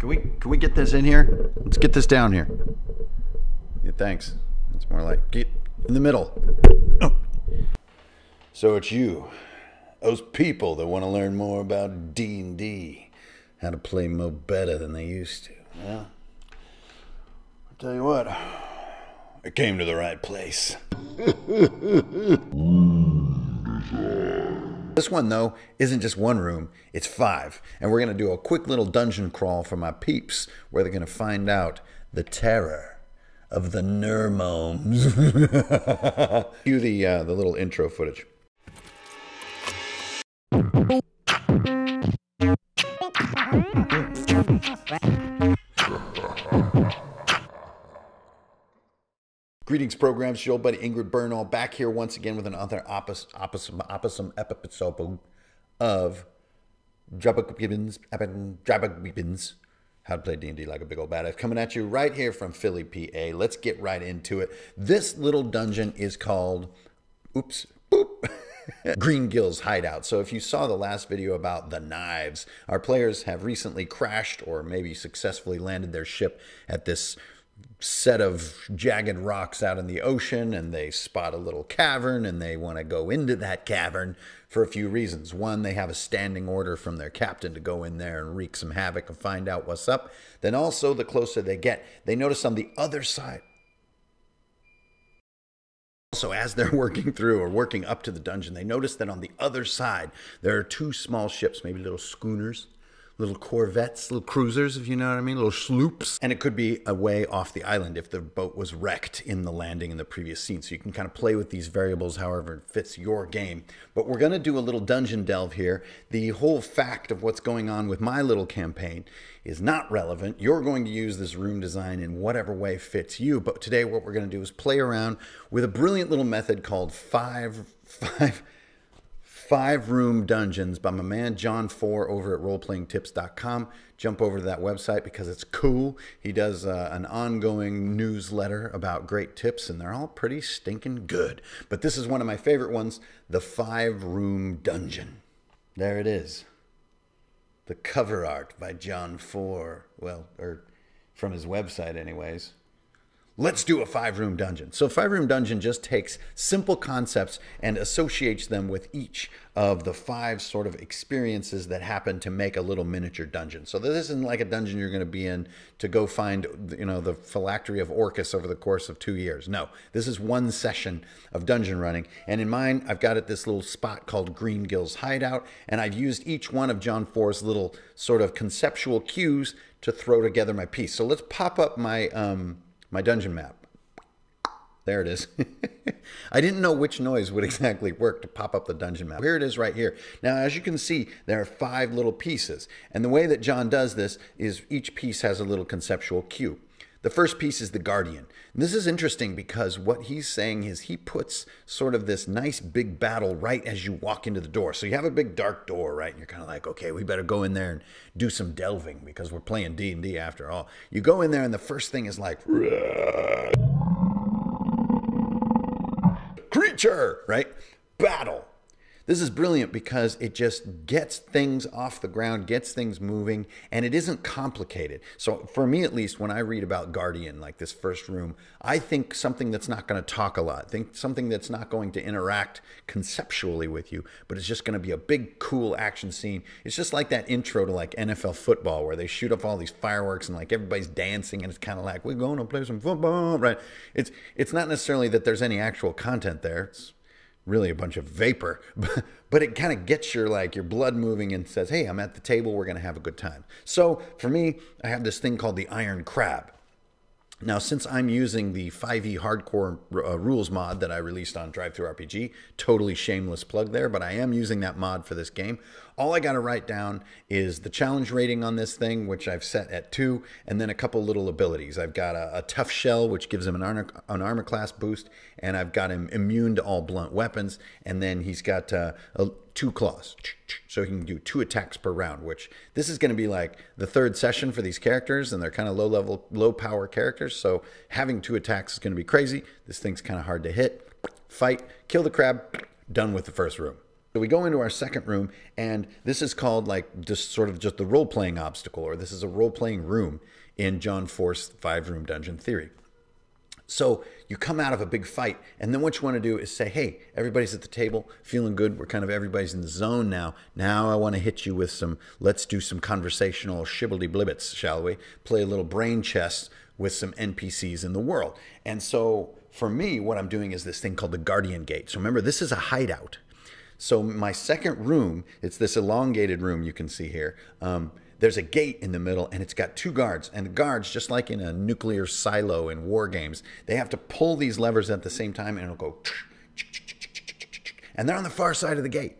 Can we get this in here? Let's get this down here. Yeah, thanks. It's more like get in the middle. Oh. So it's you, those people that want to learn more about D&D, how to play more better than they used to. Well, I'll tell you what, I came to the right place. This one, though, isn't just one room, it's 5. And we're going to do a quick little dungeon crawl for my peeps, where they're going to find out the terror of the Nermomes. Cue the little intro footage. Greetings, programs. It's your old buddy Ingrid Bernal back here once again with another opposum episode of Jabba How to Play D&D Like a Big Old Badass. Coming at you right here from Philly, PA. Let's get right into it. This little dungeon is called, Green Gills Hideout. So if you saw the last video about the knives, our players have recently crashed or maybe successfully landed their ship at this set of jagged rocks out in the ocean, and they spot a little cavern and they want to go into that cavern for a few reasons. One, they have a standing order from their captain to go in there and wreak some havoc and find out what's up. Then also, the closer they get, they notice on the other side. So as they're working through or working up to the dungeon, they notice that on the other side there are 2 small ships, maybe little schooners, little corvettes, little cruisers, if you know what I mean, little sloops. And it could be a way off the island if the boat was wrecked in the landing in the previous scene. So you can kind of play with these variables however it fits your game. But we're going to do a little dungeon delve here. The whole fact of what's going on with my little campaign is not relevant. You're going to use this room design in whatever way fits you. But today what we're going to do is play around with a brilliant little method called five room dungeons by my man John 4 over at roleplayingtips.com. Jump over to that website because it's cool. He does an ongoing newsletter about great tips, and they're all pretty stinking good. But this is one of my favorite ones, the 5-room dungeon. There it is. The cover art by John 4. Well, or from his website anyways. Let's do a 5-room dungeon. So a 5-room dungeon just takes simple concepts and associates them with each of the 5 sort of experiences that happen to make a little miniature dungeon. So this isn't like a dungeon you're going to be in to go find, the phylactery of Orcus over the course of 2 years. No, this is one session of dungeon running. And in mine, I've got it this little spot called Green Gills Hideout. And I've used each one of John 4's little sort of conceptual cues to throw together my piece. So let's pop up my dungeon map. There it is. I didn't know which noise would exactly work to pop up the dungeon map. Here it is right here. Now, as you can see, there are 5 little pieces. And the way that John does this is each piece has a little conceptual cue. The first piece is the Guardian. And this is interesting because what he's saying is he puts sort of this nice big battle right as you walk into the door. So you have a big dark door, right? And you're kind of like, okay, we better go in there and do some delving because we're playing D&D after all. You go in there and the first thing is like, creature, right? Battle. This is brilliant because it just gets things off the ground, gets things moving, and it isn't complicated. So for me, at least, when I read about Guardian, like this first room, I think something that's not going to talk a lot. Think something that's not going to interact conceptually with you, but it's just going to be a big, cool action scene. It's just like that intro to like NFL football where they shoot up all these fireworks and like everybody's dancing and it's kind of like, we're going to play some football, right? It's not necessarily that there's any actual content there. It's really a bunch of vapor, but it kind of gets your blood moving and says, hey, I'm at the table, we're going to have a good time. So for me, I have this thing called the Iron Crab. Now, since I'm using the 5e hardcore rules mod that I released on DriveThruRPG, totally shameless plug there, but I am using that mod for this game. All I got to write down is the challenge rating on this thing, which I've set at 2, and then a couple little abilities. I've got a tough shell, which gives him an armor class boost, and I've got him immune to all blunt weapons, and then he's got 2 claws. So he can do 2 attacks per round, which this is going to be like the 3rd session for these characters, and they're kind of low power characters. So having 2 attacks is going to be crazy. This thing's kind of hard to hit. Fight, kill the crab, done with the first room. So we go into our second room, and this is called like just sort of just the role-playing obstacle, or this is a role-playing room in John 4's 5-room dungeon theory. So you come out of a big fight, and then what you want to do is say, hey, everybody's at the table, feeling good. We're kind of everybody's in the zone now. Now I want to hit you with some, let's do some conversational shibbledy-blibbits, shall we? Play a little brain chess with some NPCs in the world. And so for me, what I'm doing is this thing called the Guardian Gate. So remember, this is a hideout. So my second room, it's this elongated room you can see here. There's a gate in the middle, and it's got 2 guards. And the guards, just like in a nuclear silo in war games, they have to pull these levers at the same time, and it'll go, and they're on the far side of the gate.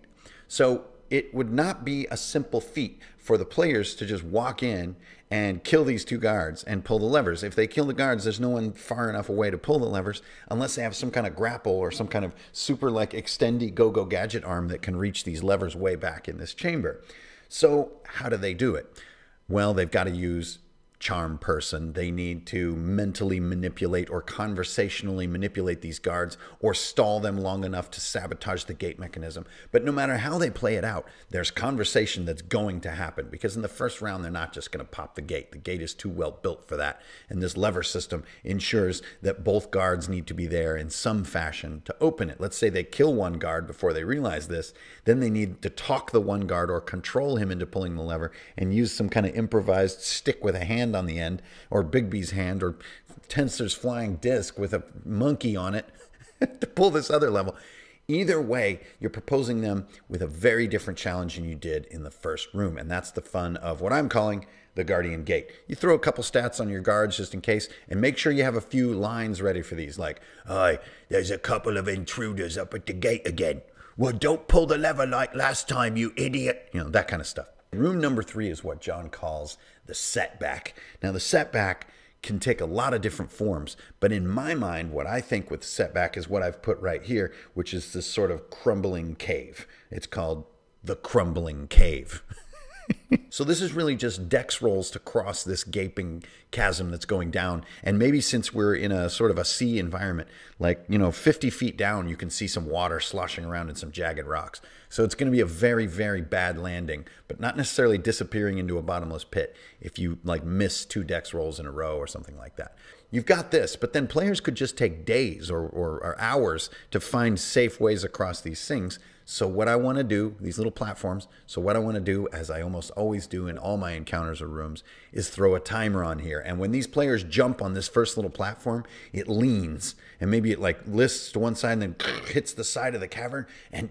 So it would not be a simple feat for the players to just walk in and kill these 2 guards and pull the levers. If they kill the guards, there's no one far enough away to pull the levers unless they have some kind of grapple or some kind of super like extendy go-go gadget arm that can reach these levers way back in this chamber. So how do they do it? Well, they've got to use charm person. They need to mentally manipulate or conversationally manipulate these guards or stall them long enough to sabotage the gate mechanism. But no matter how they play it out, there's conversation that's going to happen, because in the first round, they're not just going to pop the gate. The gate is too well built for that. And this lever system ensures that both guards need to be there in some fashion to open it. Let's say they kill one guard before they realize this. Then they need to talk the one guard or control him into pulling the lever and use some kind of improvised stick with a hand on the end, or Bigby's hand, or Tensor's flying disc with a monkey on it to pull this other level. Either way, you're proposing them with a very different challenge than you did in the first room. And that's the fun of what I'm calling the Guardian Gate. You throw a couple stats on your guards just in case, and make sure you have a few lines ready for these, like, "Hi, there's a couple of intruders up at the gate again. Well, don't pull the lever like last time, you idiot." You know, that kind of stuff. Room number 3 is what John calls the setback. Now, the setback can take a lot of different forms, but in my mind, what I think with setback is what I've put right here, which is this sort of crumbling cave. It's called the Crumbling Cave. So this is really just dex rolls to cross this gaping chasm that's going down. And maybe since we're in a sort of a sea environment, like, 50 feet down, you can see some water sloshing around in some jagged rocks. So it's going to be a very, very bad landing, but not necessarily disappearing into a bottomless pit if you like miss 2 dex rolls in a row or something like that. You've got this, but then players could just take days or hours to find safe ways across these things. So what I want to do, these little platforms, so what I want to do, as I almost always do in all my encounters or rooms, is throw a timer on here. And when these players jump on this first little platform, it leans, and maybe it like lifts to one side and then hits the side of the cavern, and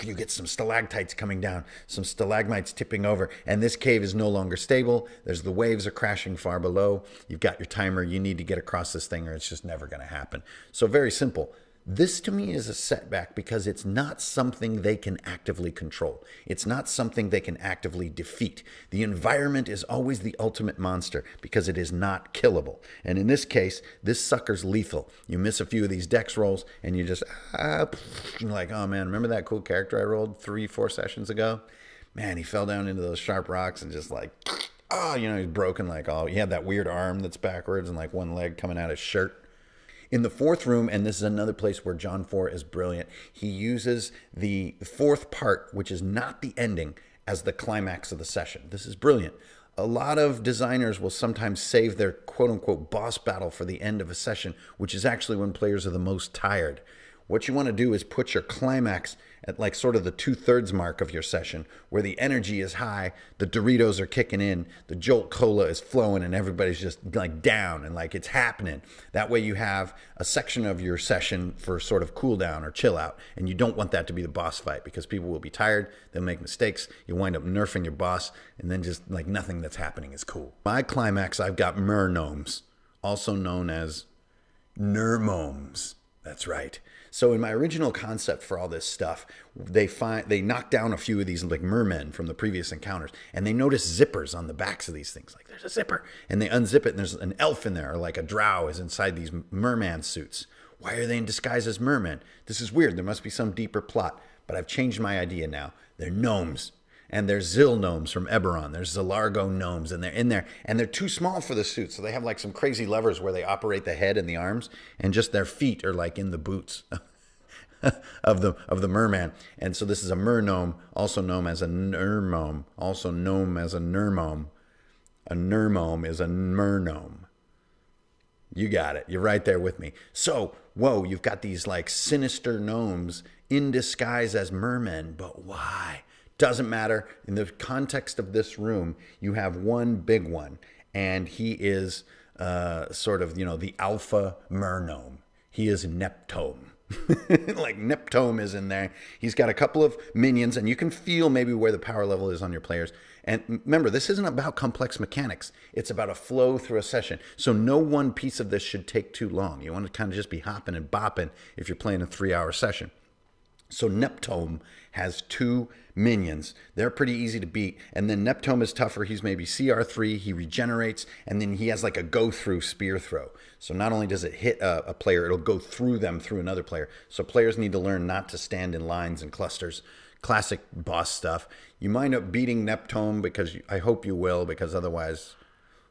you get some stalactites coming down, some stalagmites tipping over, and this cave is no longer stable. There's the waves are crashing far below. You've got your timer. You need to get across this thing or it's just never going to happen. So very simple. This to me is a setback because it's not something they can actively control. It's not something they can actively defeat. The environment is always the ultimate monster because it is not killable. And in this case, this sucker's lethal. You miss a few of these dex rolls and you just, you're like, oh man, remember that cool character I rolled 3-4 sessions ago? Man, he fell down into those sharp rocks and just like, he's broken like all. He had that weird arm that's backwards and like one leg coming out his shirt. In the 4th room, and this is another place where John 4 is brilliant, he uses the 4th part, which is not the ending, as the climax of the session. This is brilliant. A lot of designers will sometimes save their quote-unquote boss battle for the end of a session, which is actually when players are the most tired. What you want to do is put your climax at like sort of the 2/3 mark of your session, where the energy is high, the Doritos are kicking in, the Jolt Cola is flowing, and everybody's just like down and like it's happening. That way you have a section of your session for sort of cool down or chill out, and you don't want that to be the boss fight because people will be tired, they'll make mistakes, you wind up nerfing your boss, and then just like nothing that's happening is cool. My climax, I've got mer gnomes, also known as nermomes. That's right. So in my original concept for all this stuff, they knock down a few of these like mermen from the previous encounters, and they notice zippers on the backs of these things. Like there's a zipper, and they unzip it, and there's an elf in there, or like a drow is inside these merman suits. Why are they in disguise as mermen? This is weird. There must be some deeper plot, but I've changed my idea now. They're gnomes. And there's Zill gnomes from Eberron. There's Zilargo gnomes, and they're in there. And they're too small for the suit, so they have like some crazy levers where they operate the head and the arms, and just their feet are like in the boots. of the merman. And so this is a mergnome, also known as a nermome, also known as a nermome. A nermome is a mergnome. You got it. You're right there with me. So, whoa, you've got these like sinister gnomes in disguise as mermen, but why? Doesn't matter. In the context of this room, you have one big one, and he is sort of, the alpha mergnome. He is Neptome. Like Neptome is in there. He's got a couple of minions, and you can feel maybe where the power level is on your players. And remember, this isn't about complex mechanics. It's about a flow through a session. So no one piece of this should take too long. You want to kind of just be hopping and bopping if you're playing a 3-hour session. So Neptome has 2 minions. They're pretty easy to beat. And then Neptome is tougher. He's maybe CR3. He regenerates. And then he has like a go-through spear throw. So not only does it hit a player, it'll go through them through another player. So players need to learn not to stand in lines and clusters. Classic boss stuff. You might up beating Neptome, because I hope you will, because otherwise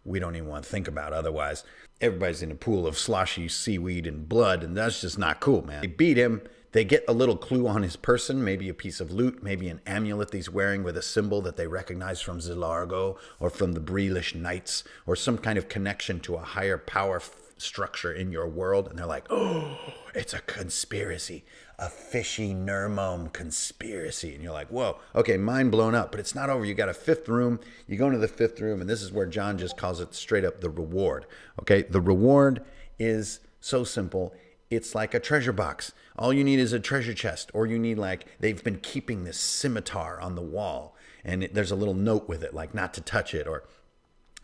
we don't even want to think about otherwise. Everybody's in a pool of sloshy seaweed and blood, and that's just not cool, man. They beat him. They get a little clue on his person, maybe a piece of loot, maybe an amulet he's wearing with a symbol that they recognize from Zilargo or from the Breelish Knights, or some kind of connection to a higher power structure in your world. And they're like, oh, it's a conspiracy, a fishy Nermome conspiracy. And you're like, whoa, okay, mind blown up. But it's not over. You got a 5th room. You go into the 5th room, and this is where John just calls it straight up the reward. Okay, the reward is so simple. It's like a treasure box. All you need is a treasure chest, or you need, like, they've been keeping this scimitar on the wall, and there's a little note with it, like not to touch it, or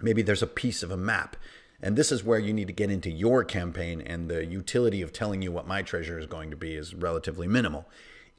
maybe there's a piece of a map. And this is where you need to get into your campaign, and the utility of telling you what my treasure is going to be is relatively minimal.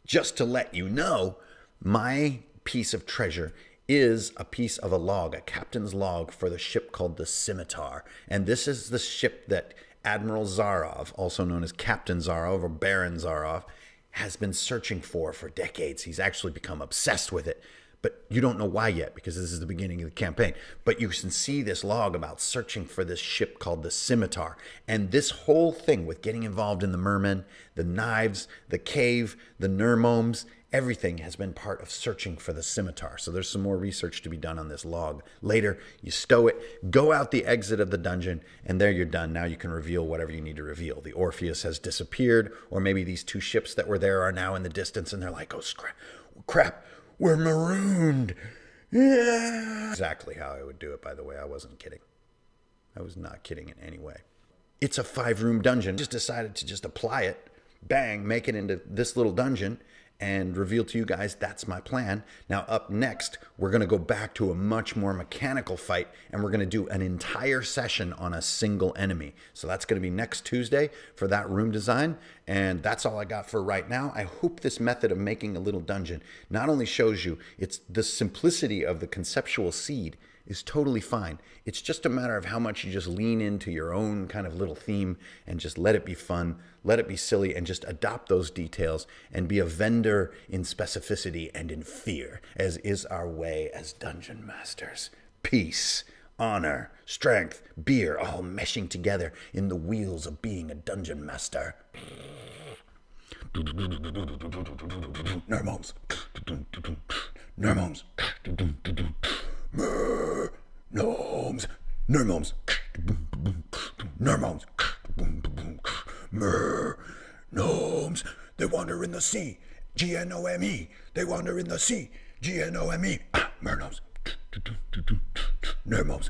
Just to let you know, my piece of treasure is a piece of a log, a captain's log for the ship called the Scimitar. And this is the ship that Admiral Zarov, also known as Captain Zarov or Baron Zarov, has been searching for decades. He's actually become obsessed with it. But you don't know why yet, because this is the beginning of the campaign. But you can see this log about searching for this ship called the Scimitar. And this whole thing with getting involved in the mermen, the knives, the cave, the nermomes, everything has been part of searching for the Scimitar. So there's some more research to be done on this log. Later, you stow it, go out the exit of the dungeon, and there you're done. Now you can reveal whatever you need to reveal. The Orpheus has disappeared, or maybe these 2 ships that were there are now in the distance, and they're like, oh, crap. We're marooned. Yeah. Exactly how I would do it, by the way. I wasn't kidding. I was not kidding in any way. It's a 5-room dungeon. Just decided to just apply it. Bang, make it into this little dungeon and reveal to you guys that's my plan. Now up next, we're going to go back to a much more mechanical fight, and we're going to do an entire session on a single enemy. So that's going to be next Tuesday for that room design, and that's all I got for right now. I hope this method of making a little dungeon not only shows you it's the simplicity of the conceptual seed is totally fine. It's just a matter of how much you just lean into your own kind of little theme and just let it be fun, let it be silly, and just adopt those details and be a vendor in specificity and in fear, as is our way as dungeon masters. Peace, honor, strength, beer, all meshing together in the wheels of being a dungeon master. Nermomes. Nermomes. Gnomes, Nermomes, Nermomes, Gnomes, they wander in the sea, Gnome, they wander in the sea, Gnome, Mergnomes, Nermomes.